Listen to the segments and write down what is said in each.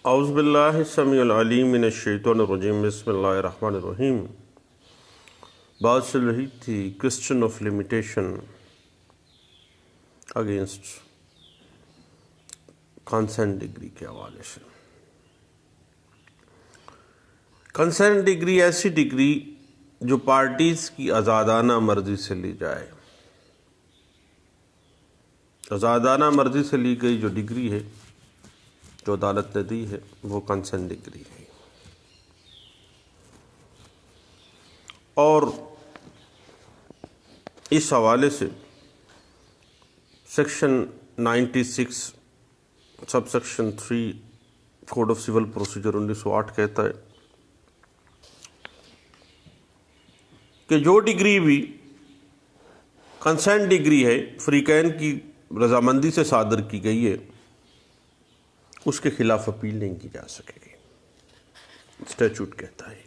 اعوذ باللہ السمیع العلیم من الشیطان الرجیم بسم اللہ الرحمن الرحیم۔ بات چل رہی تھی question of limitation against consent decree کے حوالے سے۔ کنسنٹ ڈگری ایسی ڈگری جو پارٹیز کی آزادانہ مرضی سے لی جائے۔ آزادانہ مرضی سے لی گئی جو ڈگری ہے جو عدالت نے دی ہے وہ کنسنٹ ڈگری ہے۔ اور اس حوالے سے section 96 sub section 3 code of civil procedure 1908 کہتا ہے کہ جو ڈگری بھی کنسنٹ ڈگری ہے فریقین کی رضامندی سے صادر کی گئی ہے اس کے خلاف اپیل نہیں کی جا سکے گی، اسٹیچوٹ کہتا ہے۔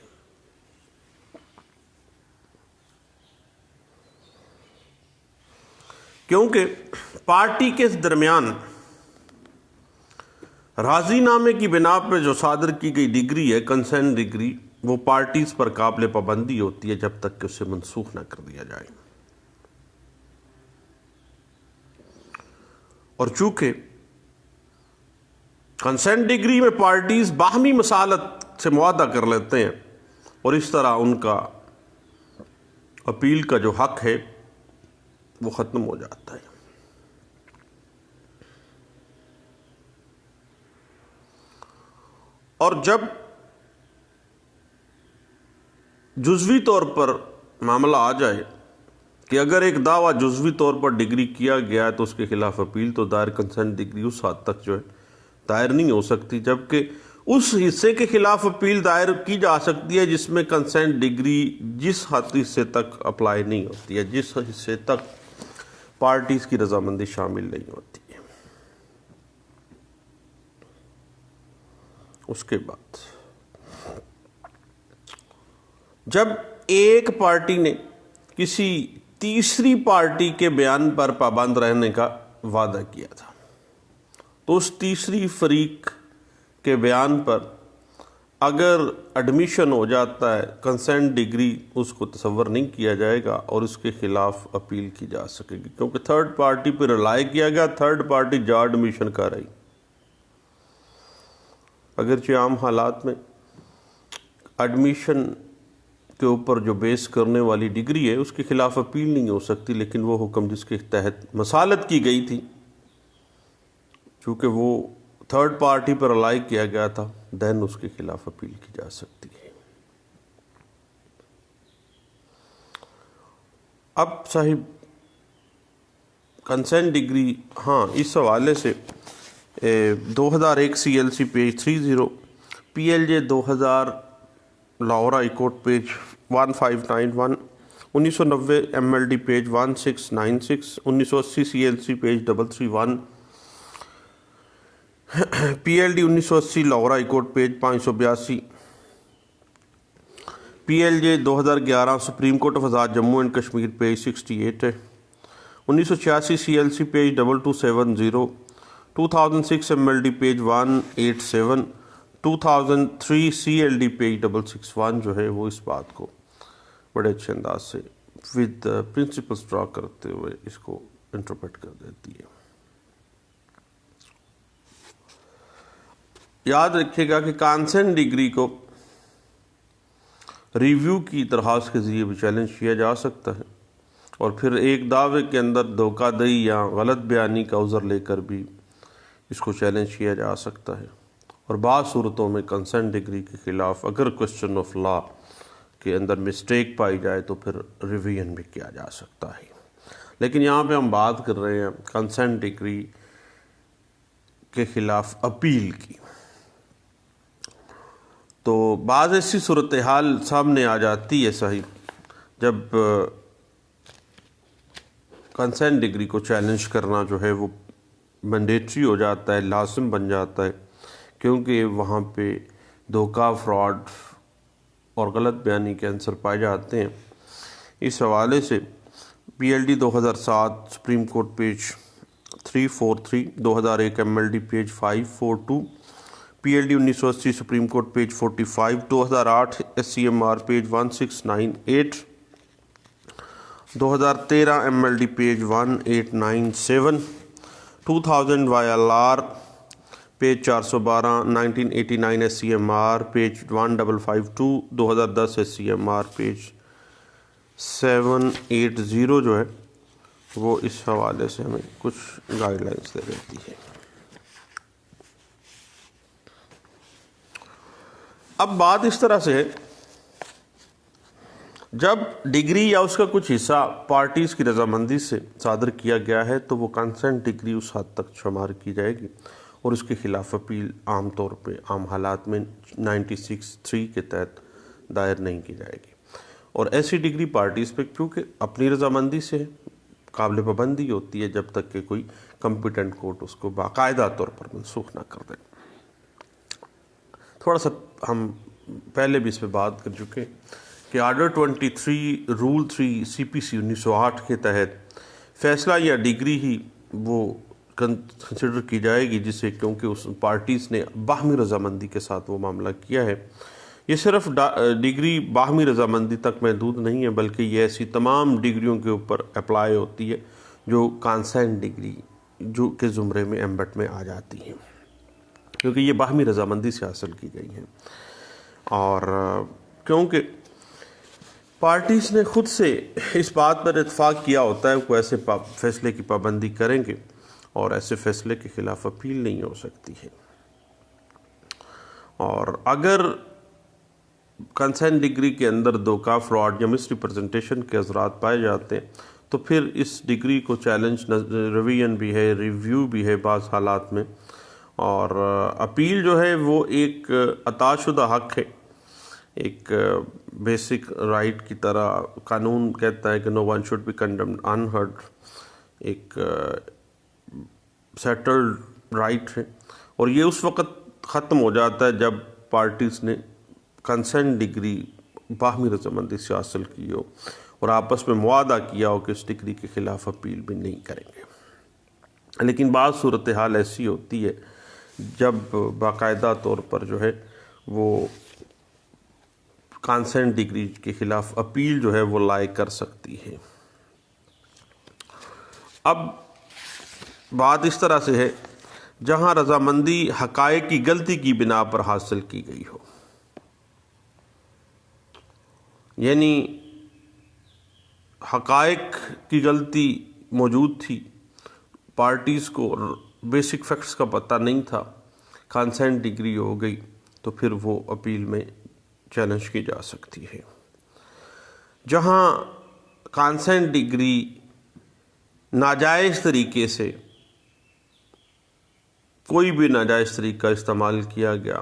کیونکہ پارٹی کے درمیان راضی نامے کی بنا پہ جو صادر کی گئی ڈگری ہے کنسنٹ ڈگری، وہ پارٹیز پر قابل پابندی ہوتی ہے جب تک کہ اسے منسوخ نہ کر دیا جائے۔ اور چونکہ کنسنٹ ڈگری میں پارٹیز باہمی مصالحت سے معاہدہ کر لیتے ہیں اور اس طرح ان کا اپیل کا جو حق ہے وہ ختم ہو جاتا ہے۔ اور جب جزوی طور پر معاملہ آ جائے کہ اگر ایک دعویٰ جزوی طور پر ڈگری کیا گیا ہے تو اس کے خلاف اپیل تو دائر کنسنٹ ڈگری اس حد تک جو ہے دائر نہیں ہو سکتی، جبکہ اس حصے کے خلاف اپیل دائر کی جا سکتی ہے جس میں کنسنٹ ڈگری جس حصے تک اپلائی نہیں ہوتی ہے، جس حصے تک پارٹیز کی رضامندی شامل نہیں ہوتی ہے۔ اس کے بعد جب ایک پارٹی نے کسی تیسری پارٹی کے بیان پر پابند رہنے کا وعدہ کیا تھا تو اس تیسری فریق کے بیان پر اگر ایڈمیشن ہو جاتا ہے کنسنٹ ڈگری اس کو تصور نہیں کیا جائے گا اور اس کے خلاف اپیل کی جا سکے گی، کیونکہ تھرڈ پارٹی پہ رلائی کیا گیا، تھرڈ پارٹی جا ایڈمیشن کر رہی۔ اگرچہ عام حالات میں ایڈمیشن کے اوپر جو بیس کرنے والی ڈگری ہے اس کے خلاف اپیل نہیں ہو سکتی، لیکن وہ حکم جس کے تحت مصالحت کی گئی تھی چونکہ وہ تھرڈ پارٹی پر رلائی کیا گیا تھا دین اس کے خلاف اپیل کی جا سکتی ہے۔ اب صاحب کنسنٹ ڈگری اس حوالے سے 2001 CLC page 30، PLJ 2000 Lahore high Court page 1591، 1990 MLD page 1696، 1980 CLC page 331، PLD 1980 Lahore high Court page 582، PLJ 2011 supreme Court of Azad Jammu and Kashmir page 68 ہے، 1986 CLC page 2270، 2006 MLD page 187، 2003 CLD page 661 جو ہے وہ اس بات کو بڑے اچھے انداز سے ود پرنسپلز ڈرا کرتے ہوئے اس کو انٹرپریٹ کر دیتی ہے۔ یاد رکھیے گا کہ کنسنٹ ڈگری کو ریویو کی درخواست کے ذریعے بھی چیلنج کیا جا سکتا ہے، اور پھر ایک دعوے کے اندر دھوکہ دہی یا غلط بیانی کا عذر لے کر بھی اس کو چیلنج کیا جا سکتا ہے، اور بعض صورتوں میں کنسنٹ ڈگری کے خلاف اگر کوسچن آف لا کے اندر مسٹیک پائی جائے تو پھر ریویژن بھی کیا جا سکتا ہے۔ لیکن یہاں پہ ہم بات کر رہے ہیں کنسنٹ ڈگری کے خلاف اپیل کی، تو بعض ایسی صورتحال سامنے آ جاتی ہے صاحب جب کنسنٹ ڈگری کو چیلنج کرنا جو ہے وہ مینڈیٹری ہو جاتا ہے، لازم بن جاتا ہے، کیونکہ وہاں پہ دھوکہ، فراڈ اور غلط بیانی کے عنصر پائے جاتے ہیں۔ اس حوالے سے PLD 2007 supreme court page 343، 2001 MLD page 542، PLD 1980 supreme court page 45, 2008 SCMR page 1698, 2013 MLD page 1897, 2000 YLR page 412, 1989 SCMR page 1552, 2010 SCMR page 780 جو ہے وہ اس حوالے سے ہمیں کچھ گائیڈ لائنس دے دیتی ہے۔ اب بات اس طرح سے ہے، جب ڈگری یا اس کا کچھ حصہ پارٹیز کی رضامندی سے صادر کیا گیا ہے تو وہ کنسنٹ ڈگری اس حد تک شمار کی جائے گی اور اس کے خلاف اپیل عام طور پہ عام حالات میں 96(3) کے تحت دائر نہیں کی جائے گی، اور ایسی ڈگری پارٹیز پہ کیونکہ اپنی رضامندی سے قابل پابندی ہوتی ہے جب تک کہ کوئی کمپیٹنٹ کورٹ اس کو باقاعدہ طور پر منسوخ نہ کر دے۔ تھوڑا سا ہم پہلے بھی اس پہ بات کر چکے کہ آرڈر 23 رول 3 CPC 1908 کے تحت فیصلہ یا ڈگری ہی وہ کنسیڈر کی جائے گی جسے، کیونکہ اس پارٹیز نے باہمی رضامندی کے ساتھ وہ معاملہ کیا ہے۔ یہ صرف ڈگری باہمی رضامندی تک محدود نہیں ہے، بلکہ یہ ایسی تمام ڈگریوں کے اوپر اپلائی ہوتی ہے جو کانسینٹ ڈگری جو کے زمرے میں ایمبٹ میں آ جاتی ہیں، کیونکہ یہ باہمی رضامندی سے حاصل کی گئی ہیں، اور کیونکہ پارٹیز نے خود سے اس بات پر اتفاق کیا ہوتا ہے کہ وہ ایسے فیصلے کی پابندی کریں گے اور ایسے فیصلے کے خلاف اپیل نہیں ہو سکتی ہے۔ اور اگر کنسینٹ ڈگری کے اندر دھوکہ، فراڈ یا مس ریپرزنٹیشن کے اثرات پائے جاتے ہیں تو پھر اس ڈگری کو چیلنج ریویژن بھی ہے، ریویو بھی ہے بعض حالات میں، اور اپیل جو ہے وہ ایک عطا شدہ حق ہے، ایک بیسک رائٹ کی طرح۔ قانون کہتا ہے کہ نو ون شوڈ بی کنڈمڈ انہرڈ، ایک سیٹلڈ رائٹ ہے، اور یہ اس وقت ختم ہو جاتا ہے جب پارٹیز نے کنسنٹ ڈگری باہمی رضامندی سے حاصل کی ہو اور آپس میں معاہدہ کیا ہو کہ اس ڈگری کے خلاف اپیل بھی نہیں کریں گے۔ لیکن بعض صورتحال ایسی ہوتی ہے جب باقاعدہ طور پر جو ہے وہ کنسنٹ ڈگری کے خلاف اپیل جو ہے وہ لائق کر سکتی ہے۔ اب بات اس طرح سے ہے جہاں رضامندی حقائق کی غلطی کی بنا پر حاصل کی گئی ہو، یعنی حقائق کی غلطی موجود تھی، پارٹیز کو بیسک فیکٹس کا پتہ نہیں تھا، کنسنٹ ڈگری ہو گئی، تو پھر وہ اپیل میں چیلنج کی جا سکتی ہے۔ جہاں کنسنٹ ڈگری ناجائز طریقے سے کوئی بھی ناجائز طریقہ استعمال کیا گیا،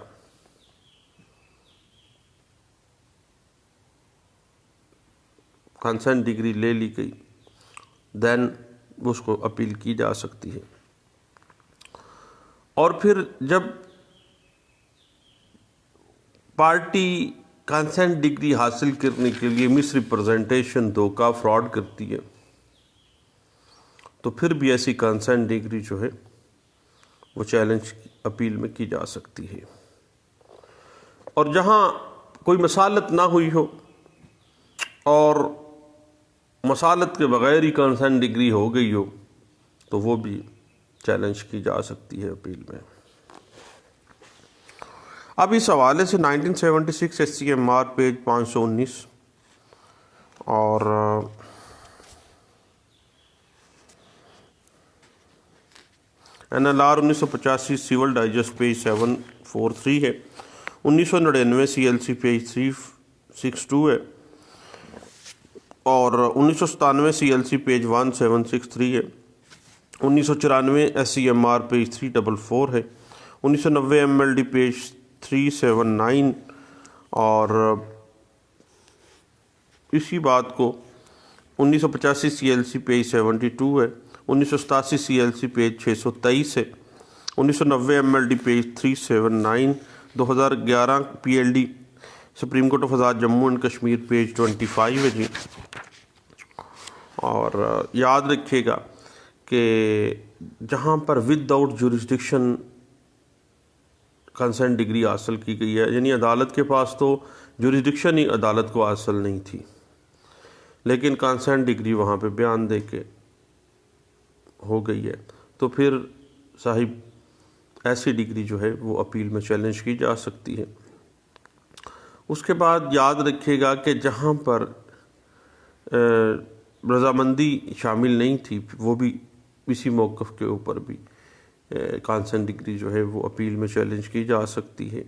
کنسنٹ ڈگری لے لی گئی، دین اس کو اپیل کی جا سکتی ہے۔ اور پھر جب پارٹی کنسنٹ ڈگری حاصل کرنے کے لیے مس ریپرزنٹیشن، دھوکہ، فراڈ کرتی ہے تو پھر بھی ایسی کنسنٹ ڈگری جو ہے وہ چیلنج اپیل میں کی جا سکتی ہے۔ اور جہاں کوئی مصالحت نہ ہوئی ہو اور مصالحت کے بغیر ہی کنسنٹ ڈگری ہو گئی ہو تو وہ بھی چیلنج کی جا سکتی ہے اپیل میں۔ اب اس حوالے سے 1976 SCMR پیج 519 اور NLR 1985 سول ڈائجسٹ پیج 743 ہے، 1999 CLC پیج 362 ہے، اور 1997 CLC پیج 1763 ہے، 1994 SCMR پیج 344 ہے، 1990 MLD پیج 379، اور اسی بات کو 1985 CLC پیج 72 ہے، 1987 CLC پیج 623 ہے، 1990 MLD page 379، 2011 PLD Supreme Court of Azad Jammu and Kashmir page 25 ہے جی۔ اور یاد رکھیے گا کہ جہاں پر without jurisdiction consent decree حاصل کی گئی ہے، یعنی عدالت کے پاس تو جوریسڈکشن ہی عدالت کو حاصل نہیں تھی، لیکن کنسنٹ ڈگری وہاں پہ بیان دے کے ہو گئی ہے، تو پھر صاحب ایسی ڈگری جو ہے وہ اپیل میں چیلنج کی جا سکتی ہے۔ اس کے بعد یاد رکھیے گا کہ جہاں پر رضامندی شامل نہیں تھی، وہ بھی اسی موقف کے اوپر بھی کنسنٹ ڈگری جو ہے وہ اپیل میں چیلنج کی جا سکتی ہے۔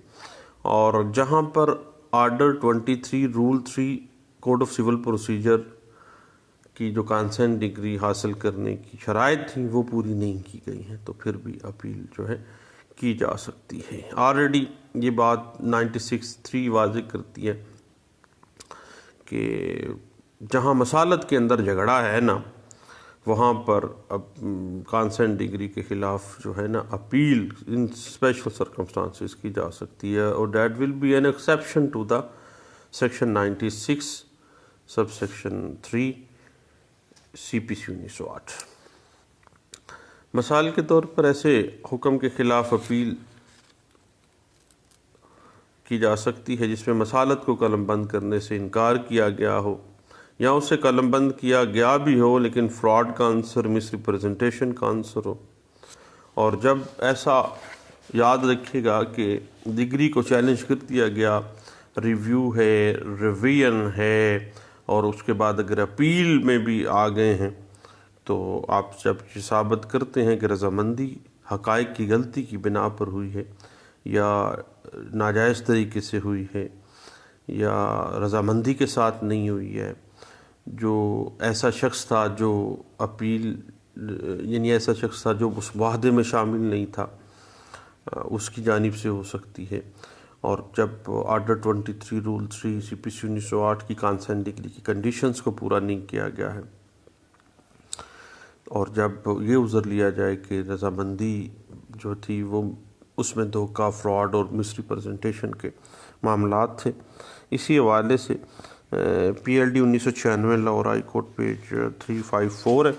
اور جہاں پر order 23 rule 3 code of civil procedure کی جو کنسنٹ ڈگری حاصل کرنے کی شرائط تھیں وہ پوری نہیں کی گئی ہیں، تو پھر بھی اپیل جو ہے کی جا سکتی ہے۔ آلریڈی یہ بات 96(3) واضح کرتی ہے کہ جہاں مسالت کے اندر جھگڑا ہے نا، وہاں پر اب کنسنٹ ڈگری کے خلاف جو ہے نا اپیل ان اسپیشل سرکمسٹانسز کی جا سکتی ہے، اور that will be an exception to the section 96 sub section 3 CPC 1908۔ مثال کے طور پر ایسے حکم کے خلاف اپیل کی جا سکتی ہے جس میں مسالت کو قلم بند کرنے سے انکار کیا گیا ہو، یا اسے قلم بند کیا گیا بھی ہو لیکن فراڈ کا عنصر، مس ریپرزنٹیشن کا عنصر ہو۔ اور جب ایسا یاد رکھے گا کہ ڈگری کو چیلنج کر دیا گیا، ریویو ہے، ریویژن ہے، اور اس کے بعد اگر اپیل میں بھی آ گئے ہیں، تو آپ جب یہ ثابت کرتے ہیں کہ رضامندی حقائق کی غلطی کی بنا پر ہوئی ہے، یا ناجائز طریقے سے ہوئی ہے، یا رضامندی کے ساتھ نہیں ہوئی ہے، جو ایسا شخص تھا جو اپیل، یعنی ایسا شخص تھا جو اس معاہدے میں شامل نہیں تھا، اس کی جانب سے ہو سکتی ہے۔ اور جب آرڈر 23 رول 3 CPC 1908 کی کنسنٹ ڈگری کی کنڈیشنز کو پورا نہیں کیا گیا ہے، اور جب یہ عذر لیا جائے کہ رضامندی جو تھی وہ اس میں دھوکہ، فراڈ اور مس ریپرزنٹیشن کے معاملات تھے، اسی حوالے سے PLD 1996 Lahore high Court page 354 ہے،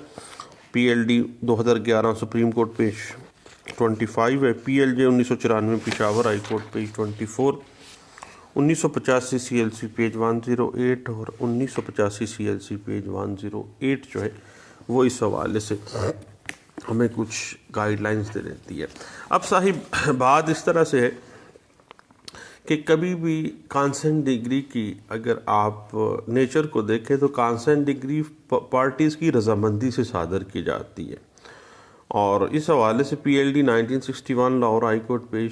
PLD 2011 سپریم کورٹ پیج 25 ہے، PLJ 1994 Peshawar high Court page 24، 1985 CLC page 108 اور 1985 CLC پیج 108 جو ہے وہ اس حوالے سے ہمیں کچھ گائیڈ لائنز دے دیتی ہے۔ اب صاحب بات اس طرح سے ہے کہ کبھی بھی کنسنٹ ڈگری کی اگر آپ نیچر کو دیکھیں تو کنسنٹ ڈگری پارٹیز کی رضامندی سے صادر کی جاتی ہے، اور اس حوالے سے PLD 1961 Lahore high Court page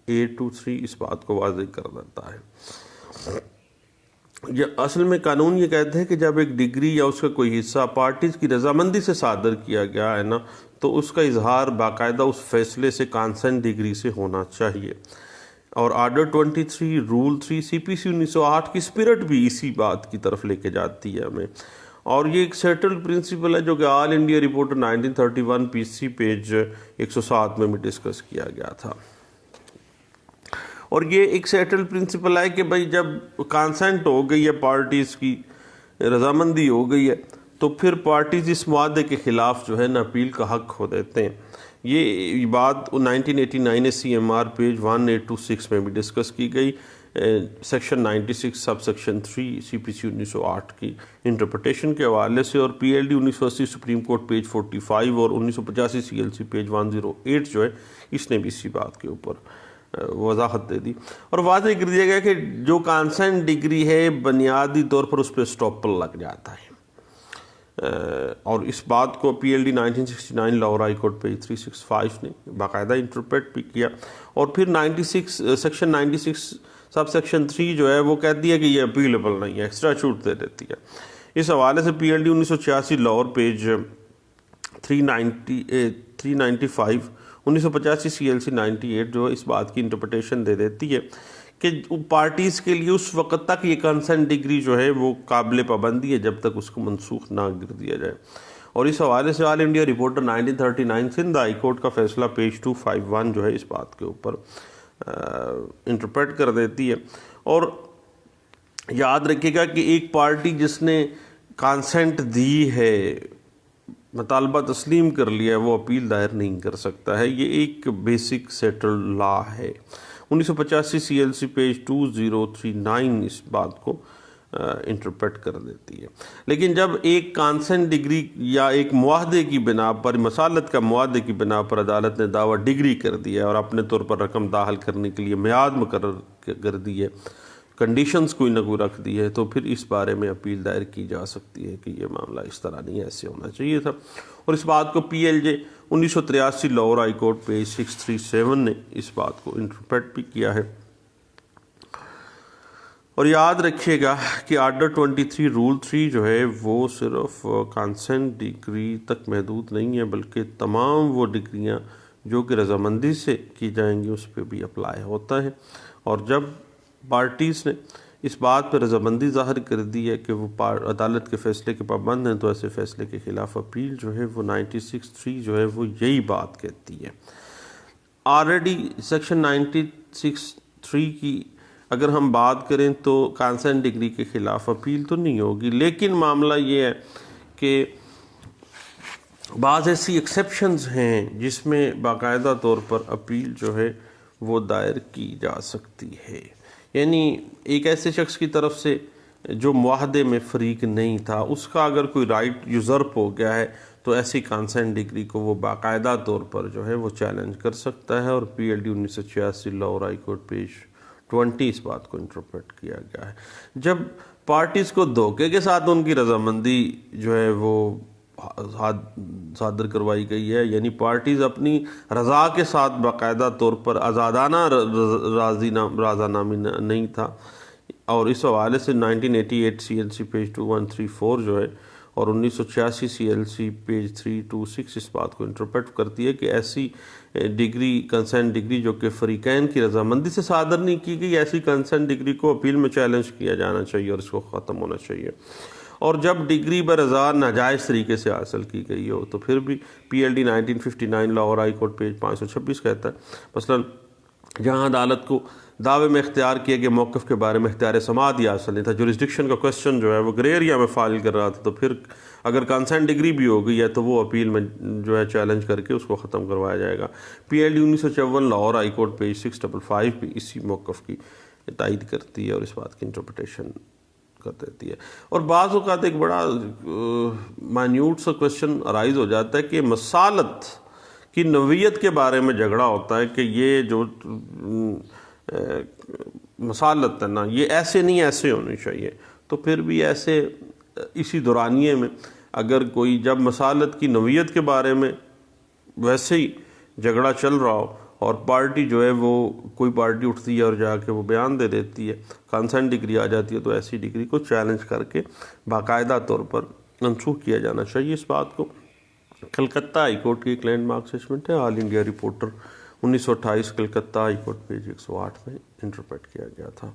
823 اس بات کو واضح کر دیتا ہے۔ اصل میں قانون یہ کہتا ہے کہ جب ایک ڈگری یا اس کا کوئی حصہ پارٹیز کی رضامندی سے صادر کیا گیا ہے نا، تو اس کا اظہار باقاعدہ اس فیصلے سے کنسنٹ ڈگری سے ہونا چاہیے، اور آرڈر 23 رول 3 CPC 1908 کی اسپرٹ بھی اسی بات کی طرف لے کے جاتی ہے ہمیں، اور یہ ایک سیٹلڈ پرنسپل ہے جو کہ آل انڈیا رپورٹ 1931 PC پیج 107 میں بھی ڈسکس کیا گیا تھا۔ اور یہ ایک سیٹلڈ پرنسپل ہے کہ بھائی جب کنسنٹ ہو گئی ہے، پارٹیز کی رضامندی ہو گئی ہے، تو پھر پارٹیز اس معاہدے کے خلاف جو ہے نا اپیل کا حق کھو دیتے ہیں۔ یہ بات 1989 CMR پیج 1826 میں بھی ڈسکس کی گئی، سیکشن 96 سب سیکشن 3 CPC 1908 کی انٹرپریٹیشن کے حوالے سے، اور PLD 1980 سپریم کورٹ پیج 45 اور 1985 CLC پیج 108 جو ہے اس نے بھی اسی بات کے اوپر وضاحت دے دی، اور واضح کر دیا گیا کہ جو کنسنٹ ڈگری ہے بنیادی طور پر اس پہ اسٹاپل لگ جاتا ہے، اور اس بات کو PLD 1969 Lahore high Court page 365 نے باقاعدہ انٹرپریٹ بھی کیا، اور پھر 96 سیکشن 96 سب سیکشن 3 جو ہے وہ کہتی ہے کہ یہ اپیلیبل نہیں ہے، ایکسٹرا چھوٹ دے دیتی ہے۔ اس حوالے سے PLD 1986 لاہور پیج 395 1985 CLC 98 جو اس بات کی انٹرپریٹیشن دے دیتی ہے کہ پارٹیز کے لیے اس وقت تک یہ کنسنٹ ڈگری جو ہے وہ قابل پابندی ہے جب تک اس کو منسوخ نہ کر دیا جائے، اور اس حوالے سے all India reporter 1939 Sindh High Court کا فیصلہ پیج 251 جو ہے اس بات کے اوپر انٹرپریٹ کر دیتی ہے۔ اور یاد رکھیے گا کہ ایک پارٹی جس نے کنسنٹ دی ہے، مطالبہ تسلیم کر لیا ہے، وہ اپیل دائر نہیں کر سکتا ہے، یہ ایک بیسک سیٹلڈ لا ہے۔ 1985 CLC پیج 2039 اس بات کو انٹرپریٹ کر دیتی ہے۔ لیکن جب ایک کانسنٹ ڈگری یا ایک معاہدے کی بنا پر، مسالت کا معاہدے کی بنا پر عدالت نے دعویٰ ڈگری کر دیا ہے اور اپنے طور پر رقم داخل کرنے کے لیے میعاد مقرر کر دی ہے، کنڈیشنز کوئی نہ کوئی رکھ دی ہے، تو پھر اس بارے میں اپیل دائر کی جا سکتی ہے کہ یہ معاملہ اس طرح نہیں، ایسے ہونا چاہیے تھا۔ اور اس بات کو PLJ 1983 Lahore high Court page 637 نے اس بات کو انٹرپریٹ بھی کیا ہے۔ اور یاد رکھیے گا کہ آرڈر 23 رول 3 جو ہے وہ صرف کانسنٹ ڈگری تک محدود نہیں ہے، بلکہ تمام وہ ڈگریاں جو کہ رضامندی سے کی جائیں گی اس پہ بھی اپلائی ہوتا ہے۔ اور جب پارٹیز نے اس بات پہ رضامندی ظاہر کر دی ہے کہ وہ عدالت کے فیصلے کے پابند ہیں، تو ایسے فیصلے کے خلاف اپیل جو ہے وہ 96(3) جو ہے وہ یہی بات کہتی ہے۔ آلریڈی سیکشن 96(3) کی اگر ہم بات کریں تو کانسنٹ ڈگری کے خلاف اپیل تو نہیں ہوگی، لیکن معاملہ یہ ہے کہ بعض ایسی ایکسیپشنز ہیں جس میں باقاعدہ طور پر اپیل جو ہے وہ دائر کی جا سکتی ہے۔ یعنی ایک ایسے شخص کی طرف سے جو معاہدے میں فریق نہیں تھا، اس کا اگر کوئی رائٹ یوزرپ ہو گیا ہے تو ایسی کانسنٹ ڈگری کو وہ باقاعدہ طور پر جو ہے وہ چیلنج کر سکتا ہے، اور PLD 1986 Lahore high Court page 20 اس بات کو انٹرپریٹ کیا گیا ہے۔ جب پارٹیز کو دھوکے کے ساتھ ان کی رضامندی جو ہے وہ صادر کروائی گئی ہے، یعنی پارٹیز اپنی رضا کے ساتھ باقاعدہ طور پر آزادانہ رضا نامی نہیں تھا، اور اس حوالے سے 1988 CLC پیج 2134 جو ہے اور 1986 CLC پیج 326 اس بات کو انٹرپریٹ کرتی ہے کہ ایسی ڈگری، کنسنٹ ڈگری جو کہ فریقین کی رضامندی سے صادر نہیں کی گئی، ایسی کنسنٹ ڈگری کو اپیل میں چیلنج کیا جانا چاہیے اور اس کو ختم ہونا چاہیے۔ اور جب ڈگری برضا ناجائز طریقے سے حاصل کی گئی ہو تو پھر بھی PLD 1959 Lahore high Court page 526 کہتا ہے، مثلا جہاں عدالت کو دعوے میں اختیار کیے گئے موقف کے بارے میں اختیار سماعت ہی حاصل نہیں تھا، جورسڈکشن کا کوسچن جو ہے وہ گرے ایریا میں فائل کر رہا تھا، تو پھر اگر کنسنٹ ڈگری بھی ہو گئی ہے تو وہ اپیل میں جو ہے چیلنج کر کے اس کو ختم کروایا جائے گا۔ PLD 1954 Lahore high Court page 655 بھی اسی موقف کی تائید کرتی ہے اور اس بات کی انٹرپریٹیشن کر دیتی ہے۔ اور بعض اوقات ایک بڑا مائنیوٹ سا کوسچن ارائز ہو جاتا ہے کہ مسالت کی نوعیت کے بارے میں جھگڑا ہوتا ہے کہ یہ جو مسالت ہے نا، یہ ایسے نہیں ایسے ہونی چاہیے، تو پھر بھی ایسے اسی دورانیے میں اگر کوئی جب مسالت کی نوعیت کے بارے میں ویسے ہی جھگڑا چل رہا ہو اور پارٹی جو ہے وہ کوئی پارٹی اٹھتی ہے اور جا کے وہ بیان دے دیتی ہے، کنسنٹ ڈگری آ جاتی ہے، تو ایسی ڈگری کو چیلنج کر کے باقاعدہ طور پر منسوخ کیا جانا چاہیے۔ اس بات کو کلکتہ ہائی کورٹ کی ایک لینڈ مارک ججمنٹ ہے، all India reporter 1928 Calcutta High Court page 108 میں انٹرپریٹ کیا گیا تھا۔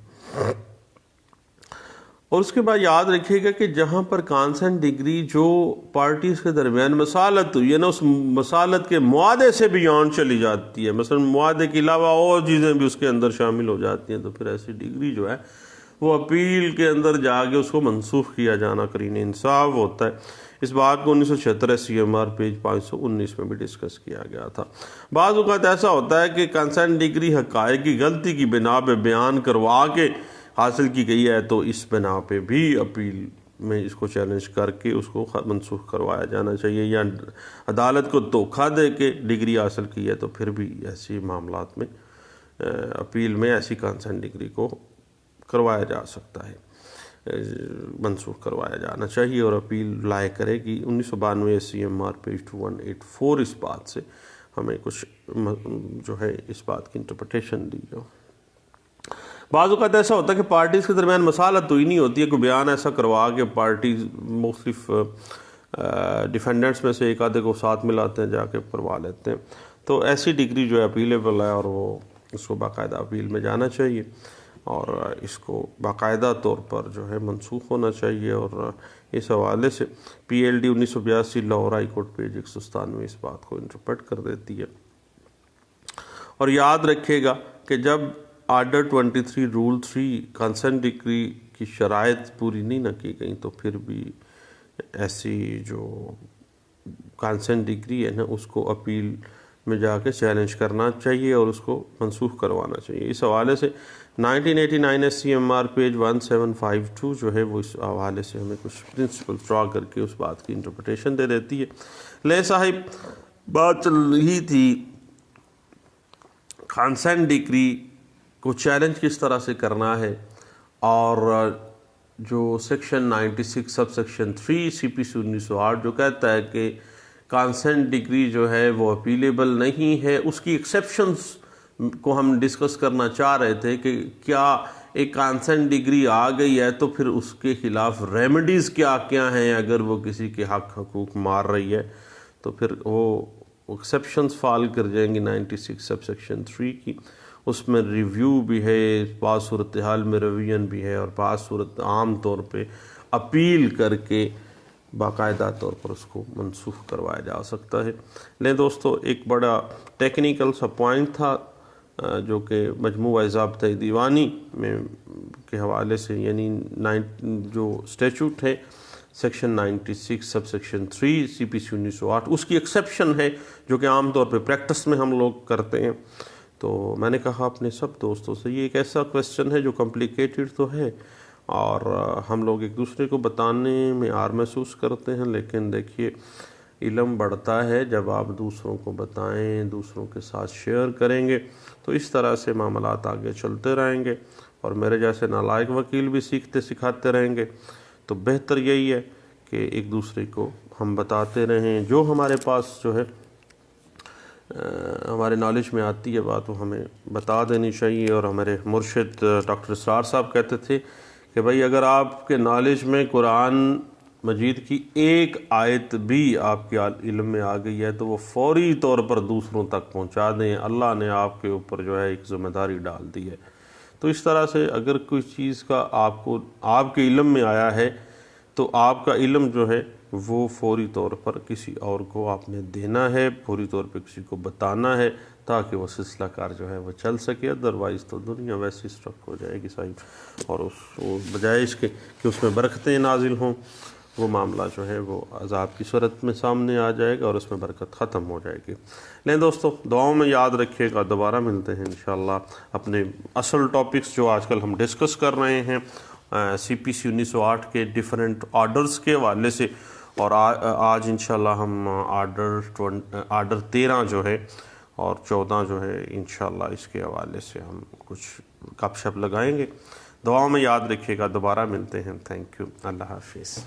اور اس کے بعد یاد رکھیے گا کہ جہاں پر کانسنٹ ڈگری جو پارٹیز کے درمیان مسالت ہوئی ہے نا، اس مسالت کے معاہدے سے بیان چلی جاتی ہے، مثلا معاہدے کے علاوہ اور چیزیں بھی اس کے اندر شامل ہو جاتی ہیں، تو پھر ایسی ڈگری جو ہے وہ اپیل کے اندر جا کے اس کو منسوخ کیا جانا قرین انصاف ہوتا ہے۔ اس بات کو 1976 CMR پیج 519 میں بھی ڈسکس کیا گیا تھا۔ بعض اوقات ایسا ہوتا ہے کہ کنسنٹ ڈگری حقائق کی غلطی کی بنا پہ بیان کروا کے حاصل کی گئی ہے، تو اس بنا پہ بھی اپیل میں اس کو چیلنج کر کے اس کو منسوخ کروایا جانا چاہیے، یا عدالت کو دھوکہ دے کے ڈگری حاصل کی ہے تو پھر بھی ایسی معاملات میں اپیل میں ایسی کنسنٹ ڈگری کو کروایا جا سکتا ہے، منسوخ کروایا جانا چاہیے، اور اپیل لائے کرے گی 1992 CMR پیج 2184 اس بات سے ہمیں کچھ جو ہے اس بات کی انٹرپریٹیشن دی جو۔ بعض اوقات ایسا ہوتا ہے کہ پارٹیز کے درمیان مسالت تو ہی نہیں ہوتی ہے، کوئی بیان ایسا کروا کے پارٹیز مختلف ڈیفینڈنٹس میں سے ایک آدھے کو ساتھ ملاتے ہیں، جا کے کروا لیتے ہیں، تو ایسی ڈگری جو ہے اپیلیبل ہے اور وہ اس کو باقاعدہ اپیل میں جانا چاہیے اور اس کو باقاعدہ طور پر جو ہے منسوخ ہونا چاہیے۔ اور اس حوالے سے PLD 1982 Lahore high Court page 197 اس بات کو انٹرپریٹ کر دیتی ہے۔ اور یاد رکھے گا کہ جب آرڈر 23 رول 3 کنسنٹ ڈگری کی شرائط پوری نہیں نہ کی گئیں، تو پھر بھی ایسی جو کنسنٹ ڈگری ہے نا اس کو اپیل میں جا کے چیلنج کرنا چاہیے اور اس کو منسوخ کروانا چاہیے۔ اس حوالے سے 1989 SCMR پیج 1752 جو ہے وہ اس حوالے سے ہمیں کچھ پرنسپل ڈرا کر کے اس بات کی انٹرپریٹیشن دے دیتی ہے۔ لے صاحب، بات چل رہی تھی کانسینٹ ڈگری کو چیلنج کس طرح سے کرنا ہے، اور جو سیکشن 96 سب سیکشن 3 CPC 1908 جو کہتا ہے کہ کانسینٹ ڈگری جو ہے وہ اپیلیبل نہیں ہے، اس کی ایکسیپشنز کو ہم ڈسکس کرنا چاہ رہے تھے کہ کیا ایک کانسینٹ ڈگری آ گئی ہے تو پھر اس کے خلاف ریمیڈیز کیا کیا ہیں، اگر وہ کسی کے حقوق مار رہی ہے تو پھر وہ ایکسیپشنز فال کر جائیں گی 96 سب سیکشن 3 کی۔ اس میں ریویو بھی ہے، بعض صورتحال میں ریویژن بھی ہے، اور بعض صورت عام طور پہ اپیل کر کے باقاعدہ طور پر اس کو منسوخ کروایا جا سکتا ہے۔ لیں دوستو، ایک بڑا ٹیکنیکل سا پوائنٹ تھا جو کہ مجموعہ ضابطہ دیوانی میں کے حوالے سے، یعنی جو اسٹیچوٹ ہے سیکشن 96 سب سیکشن 3 CPC 1908 اس کی ایکسیپشن ہے جو کہ عام طور پہ پریکٹس میں ہم لوگ کرتے ہیں۔ تو میں نے کہا اپنے سب دوستوں سے یہ ایک ایسا کویسچن ہے جو کمپلیکیٹڈ تو ہے اور ہم لوگ ایک دوسرے کو بتانے میں عار محسوس کرتے ہیں، لیکن دیکھیے علم بڑھتا ہے جب آپ دوسروں کو بتائیں، دوسروں کے ساتھ شیئر کریں گے تو اس طرح سے معاملات آگے چلتے رہیں گے، اور میرے جیسے نالائق وکیل بھی سیکھتے سکھاتے رہیں گے۔ تو بہتر یہی ہے کہ ایک دوسرے کو ہم بتاتے رہیں، جو ہمارے پاس جو ہے ہمارے نالج میں آتی ہے بات وہ ہمیں بتا دینی چاہیے۔ اور ہمارے مرشد ڈاکٹر اسرار صاحب کہتے تھے کہ بھائی اگر آپ کے نالج میں قرآن مجید کی ایک آیت بھی آپ کے علم میں آ گئی ہے تو وہ فوری طور پر دوسروں تک پہنچا دیں، اللہ نے آپ کے اوپر جو ہے ایک ذمہ داری ڈال دی ہے۔ تو اس طرح سے اگر کوئی چیز کا آپ کے علم میں آیا ہے تو آپ کا علم جو ہے وہ فوری طور پر کسی اور کو آپ نے دینا ہے، فوری طور پہ کسی کو بتانا ہے تاکہ وہ سلسلہ کار جو ہے وہ چل سکے، ادروائز تو دنیا ویسی اسٹرک ہو جائے گی صاحب، اور بجائے اس کے کہ اس میں برکتیں نازل ہوں، وہ معاملہ جو ہے وہ عذاب کی صورت میں سامنے آ جائے گا اور اس میں برکت ختم ہو جائے گی۔ لیں دوستو، دعاؤں میں یاد رکھیے گا، دوبارہ ملتے ہیں انشاءاللہ اپنے اصل ٹاپکس جو آج کل ہم ڈسکس کر رہے ہیں CPC 1908 کے ڈیفرنٹ آرڈرز کے حوالے سے، اور آج انشاءاللہ ہم آرڈر 13 جو ہے اور 14 جو ہے انشاءاللہ اس کے حوالے سے ہم کچھ گپ شپ لگائیں گے۔ دعاؤں میں یاد رکھیے گا، دوبارہ ملتے ہیں۔ تھینک یو، اللہ حافظ۔